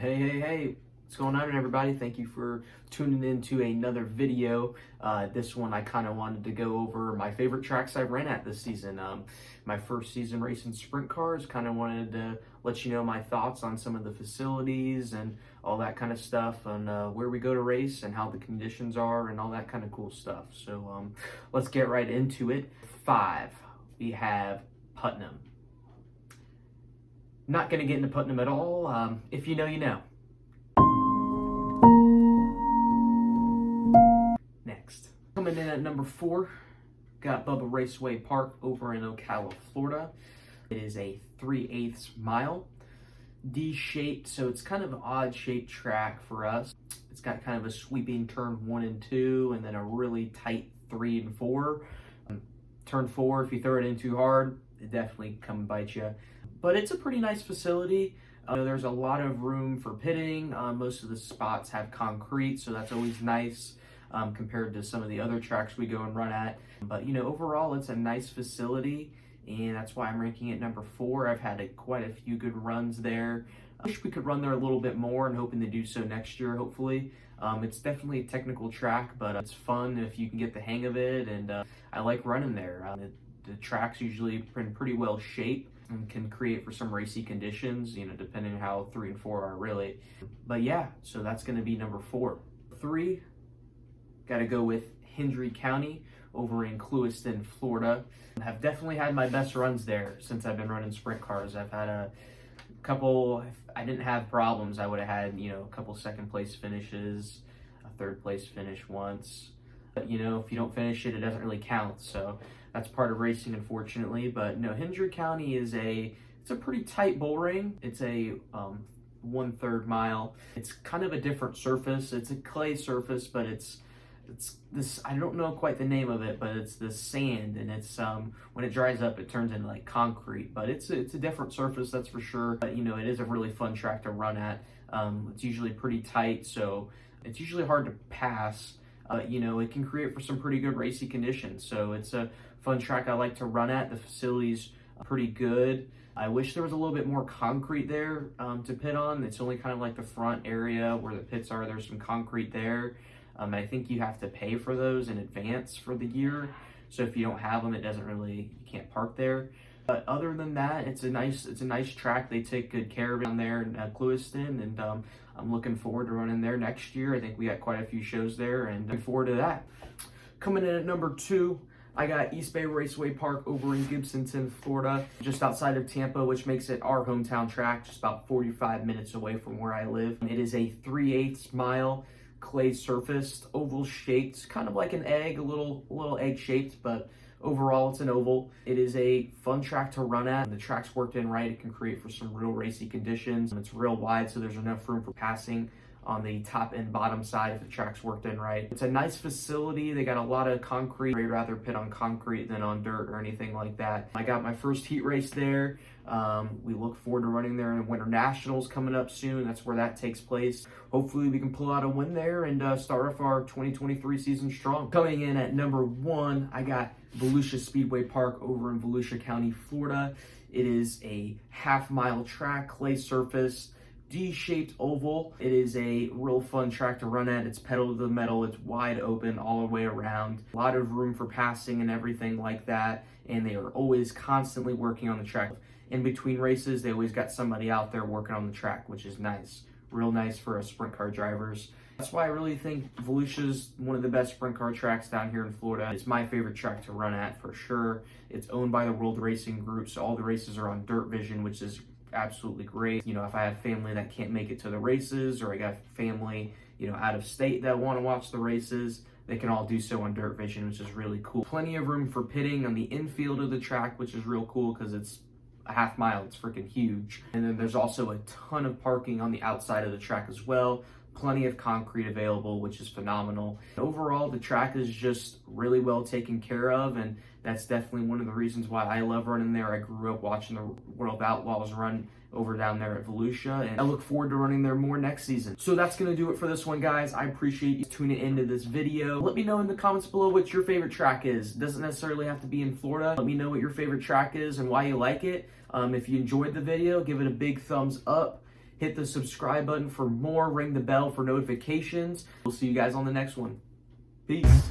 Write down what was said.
Hey, what's going on, everybody? Thank you for tuning in to another video. This one I kind of wanted to go over my favorite tracks I've ran at this season. My first season racing sprint cars, kind of wanted to let you know my thoughts on some of the facilities and all that kind of stuff, and where we go to race and how the conditions are and all that kind of cool stuff. So let's get right into it. 5, we have Putnam. Not going to get into Putnam at all. If you know, you know. Next. Coming in at number 4, got Bubba Raceway Park over in Ocala, Florida. It is a 3/8 mile, D-shaped, so it's kind of an odd-shaped track for us. It's got kind of a sweeping turn 1 and 2, and then a really tight 3 and 4. Turn 4, if you throw it in too hard, it definitely come and bite you. But it's a pretty nice facility. There's a lot of room for pitting. Most of the spots have concrete, so that's always nice compared to some of the other tracks we go and run at. But, overall, it's a nice facility, and that's why I'm ranking it number 4. I've had quite a few good runs there. I wish we could run there a little bit more, and hoping to do so next year, hopefully. It's definitely a technical track, but it's fun if you can get the hang of it, and I like running there. The track's usually been pretty well shaped and can create for some racy conditions, depending on how 3 and 4 are really. But yeah, so that's going to be number 4. 3, got to go with Hendry County over in Clewiston, Florida. I've definitely had my best runs there since I've been running sprint cars. I've had a couple, if I didn't have problems, I would have had, a couple second place finishes, a third place finish once. But, if you don't finish it, it doesn't really count. So that's part of racing, unfortunately. But no, Hendry County it's a pretty tight bull ring. It's a 1/3 mile. It's kind of a different surface. It's a clay surface, but it's this, I don't know quite the name of it, but it's this sand, and it's when it dries up, it turns into like concrete. But it's a different surface, that's for sure. But it is a really fun track to run at. It's usually pretty tight, so it's usually hard to pass. It can create for some pretty good racy conditions. So it's a fun track I like to run at. The facility's pretty good. I wish there was a little bit more concrete there to pit on. It's only kind of like the front area where the pits are. There's some concrete there. I think you have to pay for those in advance for the year. So if you don't have them, you can't park there. But other than that, it's a nice track. They take good care of it down there in Clewiston, and I'm looking forward to running there next year. I think we got quite a few shows there, and looking forward to that. Coming in at number 2, I got East Bay Raceway Park over in Gibsonton, Florida, just outside of Tampa, which makes it our hometown track, just about 45 minutes away from where I live. It is a 3/8 mile clay surfaced, oval shaped, kind of like an egg, a little egg shaped, but overall it's an oval. It is a fun track to run at. The track's worked in right, it can create for some real racy conditions. It's real wide, so there's enough room for passing on the top and bottom side if the track's worked in right. It's a nice facility. They got a lot of concrete. I'd rather pit on concrete than on dirt or anything like that. I got my first heat race there. We look forward to running there in Winter Nationals coming up soon. That's where that takes place. Hopefully we can pull out a win there and start off our 2023 season strong. Coming in at number 1, I got Volusia Speedway Park over in Volusia County, Florida. It is a half-mile track, clay surface, D-shaped oval. It is a real fun track to run at. It's pedal to the metal. It's wide open all the way around. A lot of room for passing and everything like that. And they are always constantly working on the track. In between races, they always got somebody out there working on the track, which is nice. Real nice for us sprint car drivers. That's why I really think Volusia's one of the best sprint car tracks down here in Florida. It's my favorite track to run at for sure. It's owned by the World Racing Group, so all the races are on Dirt Vision, which is absolutely great. If I have family that can't make it to the races, or I got family, out of state that want to watch the races, they can all do so on Dirt Vision, which is really cool. Plenty of room for pitting on the infield of the track, which is real cool because it's a half mile. It's freaking huge. And then there's also a ton of parking on the outside of the track as well. Plenty of concrete available, which is phenomenal. Overall, the track is just really well taken care of, and that's definitely one of the reasons why I love running there. I grew up watching the World Outlaws run over down there at Volusia, and I look forward to running there more next season. So that's going to do it for this one, guys. I appreciate you tuning into this video. Let me know in the comments below what your favorite track is. It doesn't necessarily have to be in Florida. Let me know what your favorite track is and why you like it. If you enjoyed the video, give it a big thumbs up. Hit the subscribe button for more. Ring the bell for notifications. We'll see you guys on the next one. Peace.